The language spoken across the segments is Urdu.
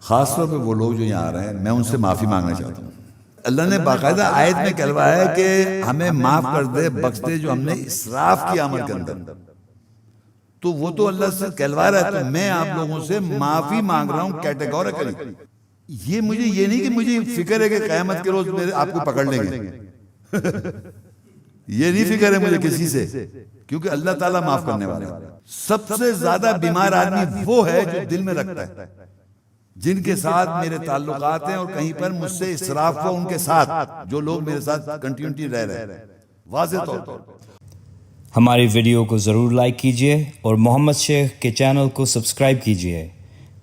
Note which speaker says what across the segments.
Speaker 1: خاص طور پہ وہ لوگ جو یہاں آ رہے ہیں، میں ان سے معافی مانگنا چاہتا ہوں۔ اللہ نے باقاعدہ آیت میں کہلوایا ہے کہ ہمیں معاف کر دے، بخش دے جو ہم نے اسراف کیا عمل کے اندر۔ تو وہ تو اللہ سے کہلوا رہا ہے، تو میں آپ لوگوں سے معافی مانگ رہا ہوں کیٹیگوریکلی۔ یہ مجھے یہ نہیں کہ مجھے فکر ہے کہ قیامت کے روز میرے آپ کو پکڑ لیں گے، یہ نہیں فکر ہے مجھے کسی سے، کیونکہ اللہ تعالیٰ معاف کرنے والا ہے۔ سب سے زیادہ بیمار آدمی وہ ہے جو دل میں رکھتا ہے، جن کے ساتھ میرے تعلقات ہیں اور کہیں پر مجھ سے اسراف ہوا ان کے ساتھ، جو لوگ میرے ساتھ کنٹینیوٹی رہ رہے ہیں، واضح طور پر۔
Speaker 2: ہماری ویڈیو کو ضرور لائک کیجئے اور محمد شیخ کے چینل کو سبسکرائب کیجئے۔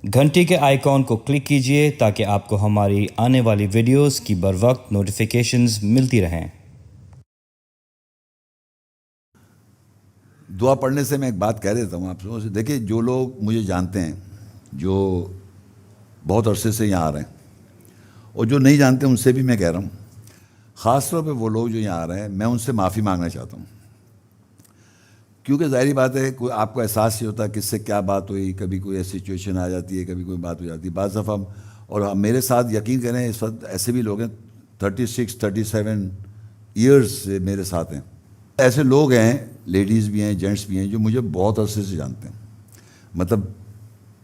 Speaker 2: گھنٹی کے آئیکن کو کلک کیجئے تاکہ آپ کو ہماری آنے والی ویڈیوز کی بروقت نوٹیفیکیشنز ملتی رہیں۔
Speaker 1: دعا پڑھنے سے میں ایک بات کہہ دیتا ہوں آپ سے، دیکھیں جو لوگ مجھے جانتے ہیں، جو بہت عرصے سے یہاں آ رہے ہیں، اور جو نہیں جانتے ان سے بھی میں کہہ رہا ہوں، خاص طور پہ وہ لوگ جو یہاں آ رہے ہیں، میں ان سے معافی مانگنا چاہتا ہوں، کیونکہ ظاہری بات ہے کوئی آپ کو احساس ہی ہوتا ہے کس سے کیا بات ہوئی، کبھی کوئی ایسی سچویشن آ جاتی ہے، کبھی کوئی بات ہو جاتی ہے، بعض دفعہ اور میرے ساتھ یقین کریں اس وقت ایسے بھی لوگ ہیں 36 37 ایئرز سے میرے ساتھ ہیں، ایسے لوگ ہیں، لیڈیز بھی ہیں، جینٹس بھی ہیں، جو مجھے بہت عرصے سے جانتے ہیں، مطلب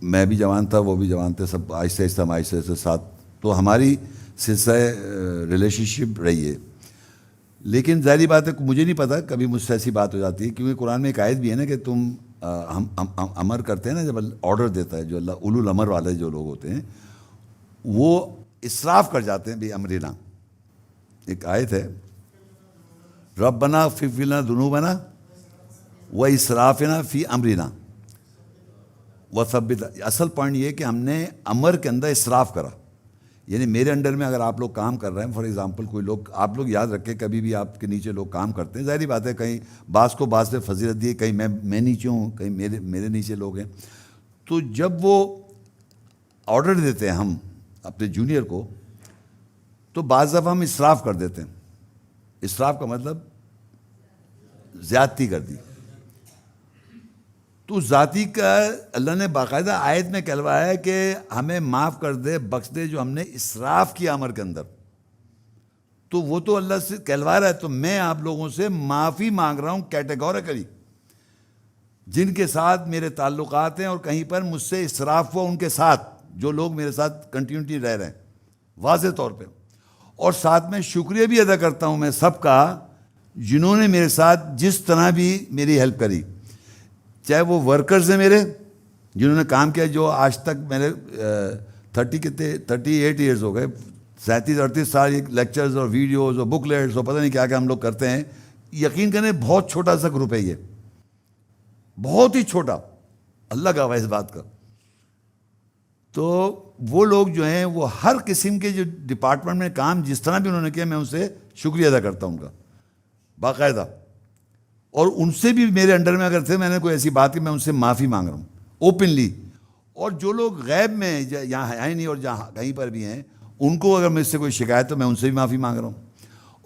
Speaker 1: میں بھی جوان تھا، وہ بھی جوان تھے، سب آہستہ آہستہ ہم آہستہ آہستہ ساتھ، تو ہماری سلسلہ ریلیشن شپ رہی ہے۔ لیکن ظاہری بات ہے مجھے نہیں پتا کبھی مجھ سے ایسی بات ہو جاتی ہے، کیونکہ قرآن میں ایک آیت بھی ہے نا کہ تم ہم امر کرتے ہیں نا، جب آرڈر دیتا ہے جو اللہ، اولو الامر والے جو لوگ ہوتے ہیں وہ اسراف کر جاتے ہیں بھی امرنا۔ ایک آیت ہے ربنا اغفر لنا ذنوبنا واسرافنا فی امرنا وثبت۔ اصل پوائنٹ یہ ہے کہ ہم نے امر کے اندر اسراف کرا، یعنی میرے انڈر میں اگر آپ لوگ کام کر رہے ہیں، فار ایگزامپل کوئی لوگ، آپ لوگ یاد رکھیں کبھی بھی آپ کے نیچے لوگ کام کرتے ہیں، ظاہری بات ہے کہیں بعض کو بعض نے فضیلت دی، کہیں میں نیچے ہوں، کہیں میرے نیچے لوگ ہیں، تو جب وہ آرڈر دیتے ہیں ہم اپنے جونیئر کو، تو بعض دفعہ ہم اسراف کر دیتے ہیں۔ اسراف کا مطلب زیادتی کر دی، تو ذاتی کا اللہ نے باقاعدہ آیت میں کہلوایا ہے کہ ہمیں معاف کر دے، بخش دے جو ہم نے اسراف کیا عمر کے اندر۔ تو وہ تو اللہ سے کہلوا رہا ہے، تو میں آپ لوگوں سے معافی مانگ رہا ہوں کیٹیگوریکلی، جن کے ساتھ میرے تعلقات ہیں اور کہیں پر مجھ سے اسراف ہوا ان کے ساتھ، جو لوگ میرے ساتھ کنٹینیوٹی رہ رہے ہیں، واضح طور پہ۔ اور ساتھ میں شکریہ بھی ادا کرتا ہوں میں سب کا، جنہوں نے میرے ساتھ جس طرح بھی میری ہیلپ کری، چاہے وہ ورکرز ہیں میرے جنہوں نے کام کیا، جو آج تک میرے 38 ایئرز ہو گئے، 37-38 سال لیکچرز اور ویڈیوز اور بک لیٹس اور پتہ نہیں کیا ہم لوگ کرتے ہیں۔ یقین کریں بہت چھوٹا سا گروپ ہے یہ، بہت ہی چھوٹا، اللہ کا اس بات کا۔ تو وہ لوگ جو ہیں وہ ہر قسم کے جو ڈپارٹمنٹ میں کام جس طرح بھی انہوں نے کیا، میں ان سے شکریہ ادا کرتا ہوں ان کا باقاعدہ، اور ان سے بھی میرے انڈر میں اگر تھے، میں نے کوئی ایسی بات کی، میں ان سے معافی مانگ رہا ہوں اوپنلی۔ اور جو لوگ غیب میں یہاں ہیں نہیں اور جہاں کہیں پر بھی ہیں، ان کو اگر مجھ سے کوئی شکایت تو میں ان سے بھی معافی مانگ رہا ہوں،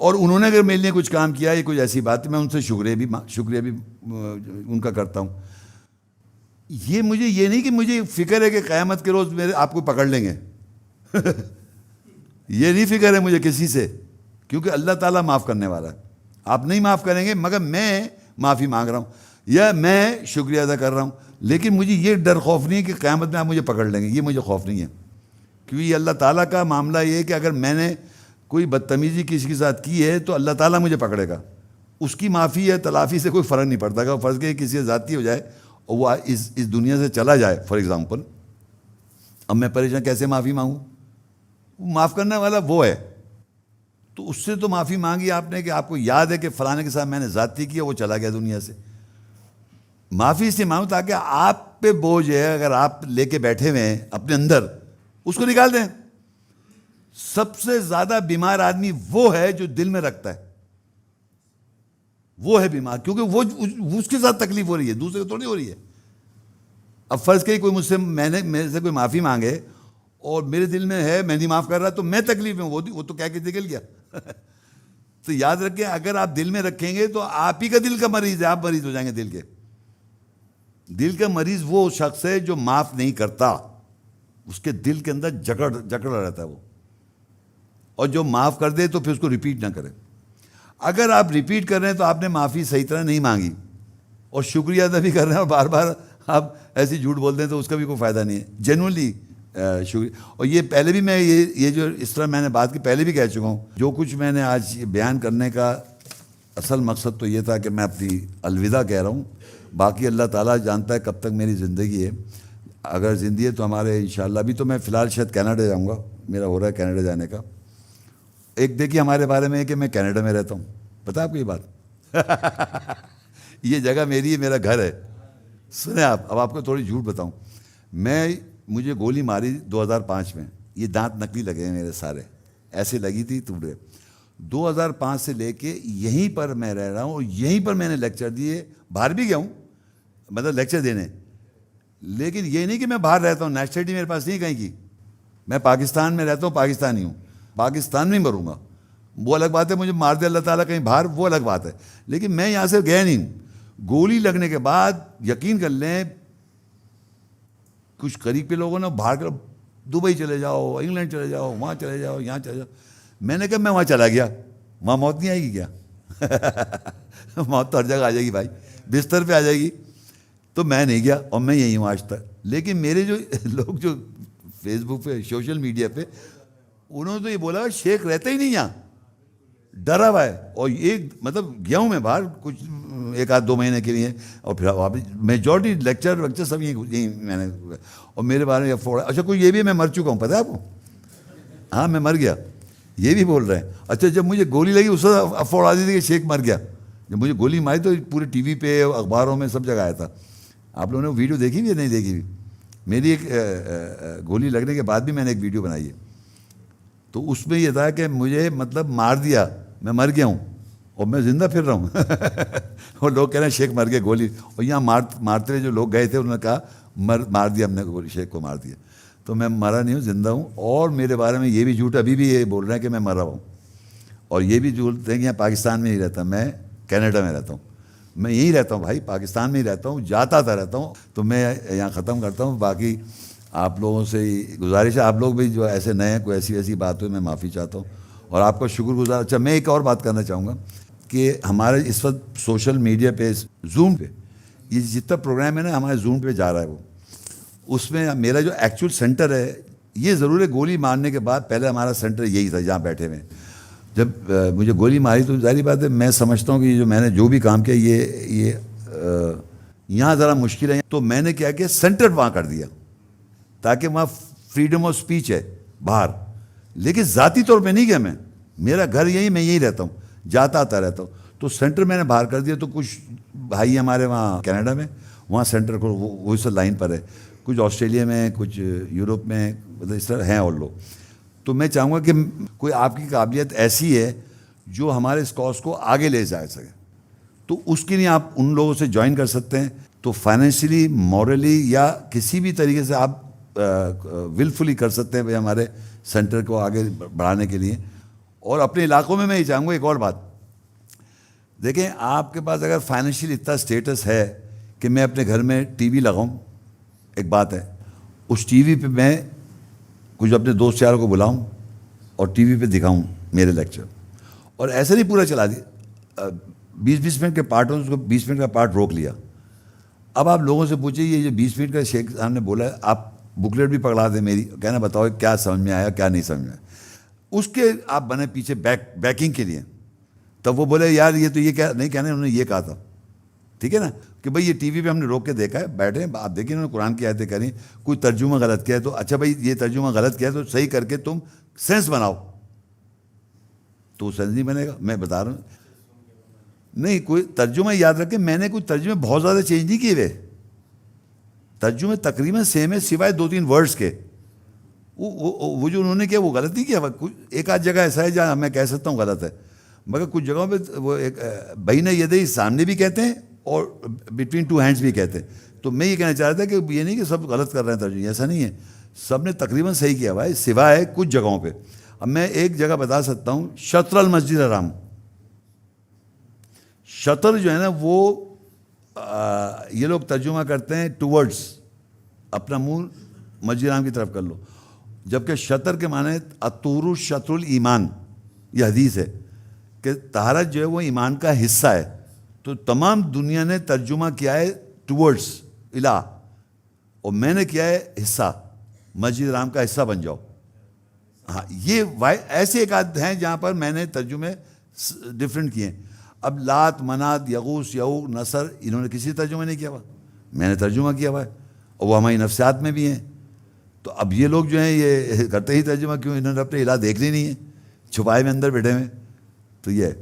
Speaker 1: اور انہوں نے اگر میرے لیے کچھ کام کیا یا کوئی ایسی بات، میں ان سے شکریہ بھی ان کا کرتا ہوں۔ یہ مجھے یہ نہیں کہ مجھے فکر ہے کہ قیامت کے روز میرے آپ کو پکڑ لیں گے یہ نہیں فکر ہے مجھے کسی سے، کیونکہ اللہ تعالیٰ معاف کرنے والا ہے۔ آپ نہیں معاف کریں گے، مگر میں معافی مانگ رہا ہوں یا میں شکریہ ادا کر رہا ہوں، لیکن مجھے یہ ڈر خوف نہیں ہے کہ قیامت میں آپ مجھے پکڑ لیں گے، یہ مجھے خوف نہیں ہے، کیونکہ یہ اللہ تعالیٰ کا معاملہ یہ ہے کہ اگر میں نے کوئی بدتمیزی کسی کے ساتھ کی ہے تو اللہ تعالیٰ مجھے پکڑے گا، اس کی معافی یا تلافی سے کوئی فرق نہیں پڑتا۔ اگر فرض کہ کسی سے زیادتی ہو جائے اور وہ اس دنیا سے چلا جائے فار ایگزامپل، اب میں پریشان کیسے معافی مانگوں؟ معاف کرنے والا وہ ہے، تو اس سے تو معافی مانگی آپ نے کہ آپ کو یاد ہے کہ فلانے کے ساتھ میں نے زیادتی کی، وہ چلا گیا دنیا سے، معافی اس لیے مانگو تاکہ آپ پہ بوجھ ہے اگر آپ لے کے بیٹھے ہوئے ہیں اپنے اندر، اس کو نکال دیں۔ سب سے زیادہ بیمار آدمی وہ ہے جو دل میں رکھتا ہے، وہ ہے بیمار، کیونکہ وہ اس کے ساتھ تکلیف ہو رہی ہے، دوسرے کو تھوڑی ہو رہی ہے۔ اب فرض کہ کوئی مجھ سے میرے سے کوئی معافی مانگے اور میرے دل میں ہے میں نہیں معاف کر رہا، تو میں تکلیف میں، وہ تو کہہ کے نکل گیا تو یاد رکھیں اگر آپ دل میں رکھیں گے تو آپ ہی کا دل کا مریض ہے، آپ مریض ہو جائیں گے دل کے۔ دل کا مریض وہ شخص ہے جو معاف نہیں کرتا، اس کے دل کے اندر جکڑا رہتا ہے وہ. اور جو معاف کر دے تو پھر اس کو ریپیٹ نہ کرے. اگر آپ ریپیٹ کر رہے ہیں تو آپ نے معافی صحیح طرح نہیں مانگی, اور شکریہ ادا بھی کر رہے ہیں اور بار بار آپ ایسی جھوٹ بولتے ہیں تو اس کا بھی کوئی فائدہ نہیں ہے. جینوئنلی شکریہ. اور یہ پہلے بھی میں یہ جو اس طرح میں نے بات کی پہلے بھی کہہ چکا ہوں. جو کچھ میں نے آج بیان کرنے کا اصل مقصد تو یہ تھا کہ میں اپنی الوداع کہہ رہا ہوں. باقی اللہ تعالیٰ جانتا ہے کب تک میری زندگی ہے. اگر زندگی ہے تو ہمارے انشاءاللہ. ابھی تو میں فی الحال شاید کینیڈا جاؤں گا, میرا ہو رہا ہے کینیڈا جانے کا. ایک دیکھیے ہمارے بارے میں ہے کہ میں کینیڈا میں رہتا ہوں, پتہ ہے آپ کو یہ بات؟ یہ جگہ میری ہے, میرا گھر ہے. سنیں آپ, اب آپ کو تھوڑی جھوٹ بتاؤں. مجھے گولی ماری 2005 میں. یہ دانت نکلی لگے ہیں میرے سارے, ایسے لگی تھی ٹوٹے. 2005 سے لے کے یہیں پر میں رہ رہا ہوں, اور یہیں پر میں نے لیکچر دیے. باہر بھی گیا ہوں مطلب لیکچر دینے, لیکن یہ نہیں کہ میں باہر رہتا ہوں. نیشنلٹی میرے پاس نہیں کہیں کی. میں پاکستان میں رہتا ہوں, پاکستانی ہوں, پاکستان میں مروں گا. وہ الگ بات ہے, مجھے مار دے اللہ تعالیٰ کہیں باہر, وہ الگ بات ہے. لیکن میں یہاں سے گیا نہیں ہوں. گولی لگنے کے بعد یقین کر لیں کچھ قریب کے لوگوں نے باہر کر دبئی چلے جاؤ, انگلینڈ چلے جاؤ, وہاں چلے جاؤ, یہاں چلے جاؤ. میں نے کہا میں وہاں چلا گیا, وہاں موت نہیں آئے گی کیا؟ موت تو ہر جگہ آ جائے گی بھائی, بستر پہ آ جائے گی. تو میں نہیں گیا, اور میں یہی ہوں آج تک. لیکن میرے جو لوگ جو فیس بک پہ سوشل میڈیا پہ, انہوں نے تو یہ بولا شیخ رہتا ہی نہیں یہاں, ڈرا ہوا ہے. اور ایک مطلب گیا ہوں میں باہر کچھ 1-2 مہینے کے لیے, اور پھر واپس میجورٹی لیکچر سب یہیں میں نے. اور میرے بارے میں اچھا کوئی یہ بھی میں مر چکا ہوں, پتہ ہے آپ کو؟ ہاں میں مر گیا, یہ بھی بول رہے ہیں. اچھا جب مجھے گولی لگی اس وقت افواہ آتی تھی کہ شیخ مر گیا. جب مجھے گولی ماری تو پورے ٹی وی پہ اخباروں میں سب جگہ آیا تھا. آپ لوگوں نے ویڈیو دیکھی بھی یا نہیں دیکھی بھی؟ میری ایک گولی لگنے کے بعد بھی میں نے ایک ویڈیو بنائی ہے. تو اس میں یہ تھا کہ مجھے مطلب مار دیا, میں مر گیا ہوں اور میں زندہ پھر رہا ہوں. اور لوگ کہہ رہے ہیں شیخ مر گئے گولی. اور یہاں مارتے ہوئے جو لوگ گئے تھے انہوں نے کہا مار دیا ہم نے, گولی شیخ کو مار دیا. تو میں مرا نہیں ہوں, زندہ ہوں. اور میرے بارے میں یہ بھی جھوٹ ابھی بھی یہ بول رہے ہیں کہ میں مرا ہوں. اور یہ بھی جھوٹ ہے کہ یہاں پاکستان میں نہیں رہتا, میں کینیڈا میں رہتا ہوں. میں یہیں رہتا ہوں بھائی, پاکستان میں ہی رہتا ہوں, جاتا تھا رہتا ہوں. تو میں یہاں ختم کرتا ہوں. باقی آپ لوگوں سے گزارش ہے, آپ لوگ بھی جو ایسے نئے ہیں, کوئی ایسی بات ہوئی میں معافی چاہتا ہوں اور آپ کا شکر گزار. اچھا میں ایک اور بات کرنا چاہوں گا کہ ہمارے اس وقت سوشل میڈیا پہ زوم پہ یہ جتنا پروگرام ہے نا ہمارے زوم پہ جا رہا ہے, وہ اس میں میرا جو ایکچوئل سینٹر ہے, یہ ضرور ہے گولی مارنے کے بعد پہلے ہمارا سینٹر یہی تھا جہاں بیٹھے ہوئے. جب مجھے گولی ماری تو ظاہری بات ہے میں سمجھتا ہوں کہ یہ جو میں نے جو بھی کام کیا یہ یہاں ذرا مشکل ہے. تو میں نے کیا کہ سینٹر وہاں کر دیا تاکہ وہاں فریڈم آف اسپیچ ہے باہر. لیکن ذاتی طور پہ نہیں گیا میں, میرا گھر یہی, میں یہیں رہتا ہوں, جاتا آتا رہتا ہوں. تو سینٹر میں نے باہر کر دیا. تو کچھ بھائی ہمارے وہاں کینیڈا میں وہاں سینٹر کو وہ اس لائن پر ہے, کچھ آسٹریلیا میں, کچھ یورپ میں, مطلب اس طرح ہیں اور لوگ. تو میں چاہوں گا کہ کوئی آپ کی قابلیت ایسی ہے جو ہمارے اس کاز کو آگے لے جا سکے, تو اس کے لیے آپ ان لوگوں سے جوائن کر سکتے ہیں. تو فائنینشلی, مورلی یا کسی بھی طریقے سے آپ ولفلی کر سکتے ہیں ہمارے سینٹر کو آگے بڑھانے کے لیے. اور اپنے علاقوں میں یہ چاہوں گا ایک اور بات, دیکھیں آپ کے پاس اگر فائنینشیل اتنا اسٹیٹس ہے کہ میں اپنے گھر میں ٹی وی لگاؤں, ایک بات ہے, اس ٹی وی پہ میں کچھ اپنے دوست یاروں کو بلاؤں اور ٹی وی پہ دکھاؤں میرے لیکچر, اور ایسے نہیں پورا چلا دیا, 20 منٹ کے پارٹ ہوں, اس کو 20 منٹ کا پارٹ روک لیا. اب آپ لوگوں سے پوچھیں یہ جو 20 منٹ کا شیخ صاحب نے بولا ہے, آپ بکلیٹ بھی پکڑا دیں میری, کہنا بتاؤ کیا سمجھ میں آیا کیا نہیں سمجھ میں آیا. اس کے آپ بنے پیچھے بیکنگ کے لیے. تب وہ بولے یار یہ تو یہ کیا نہیں کہنا, انہوں نے یہ کہا تھا, ٹھیک ہے نا, کہ بھائی یہ ٹی وی پہ ہم نے روک کے دیکھا ہے, بیٹھے ہیں آپ دیکھیں انہوں نے قرآن کی آیتیں کری, کوئی ترجمہ غلط کیا ہے تو اچھا بھائی یہ ترجمہ غلط کیا ہے تو صحیح کر کے تم سینس بناؤ. تو سینس نہیں بنے گا, میں بتا رہا ہوں. نہیں کوئی ترجمہ یاد رکھیں, میں نے کوئی ترجمے بہت زیادہ چینج نہیں کیے ہوئے, ترجمے تقریباً سیم ہے سوائے 2-3 ورڈز کے. وہ جو انہوں نے کیا وہ غلط نہیں کیا, ایک آدھ جگہ ایسا ہے جہاں میں کہہ سکتا ہوں غلط ہے, مگر کچھ جگہوں پہ وہ ایک بین یدی سامنے بھی کہتے ہیں اور بٹوین 2 ہینڈز بھی کہتے ہیں. تو میں یہ کہنا چاہ رہا تھا کہ یہ نہیں کہ سب غلط کر رہے ہیں ترجمے, ایسا نہیں ہے, سب نے تقریباً صحیح کیا ہوا ہے سوائے کچھ جگہوں پہ. اب میں ایک جگہ بتا سکتا ہوں, شطر المسجد الحرام, شطر جو ہے نا وہ یہ لوگ ترجمہ کرتے ہیں ٹورڈز, اپنا منہ مسجد حرام کی طرف کر لو. جبکہ شطر کے معنی اطور شطر الایمان، یہ حدیث ہے کہ طہارت جو ہے وہ ایمان کا حصہ ہے. تو تمام دنیا نے ترجمہ کیا ہے ٹورڈس الہ، اور میں نے کیا ہے حصہ، مسجد حرام کا حصہ بن جاؤ. ہاں یہ ایسے ایک آدھ ہیں جہاں پر میں نے ترجمے ڈفرینٹ کیے ہیں. اب لات، منات، یغوث، یعوق، نصر انہوں نے کسی ترجمہ نہیں کیا ہوا، میں نے ترجمہ کیا ہوا ہے، اور وہ ہماری نفسیات میں بھی ہیں. تو اب یہ لوگ جو ہیں یہ کرتے ہی ترجمہ کیوں؟ انہوں نے اپنے الہ دیکھنے نہیں ہے، چھپائے میں اندر بیٹھے ہوئے. تو یہ ہے.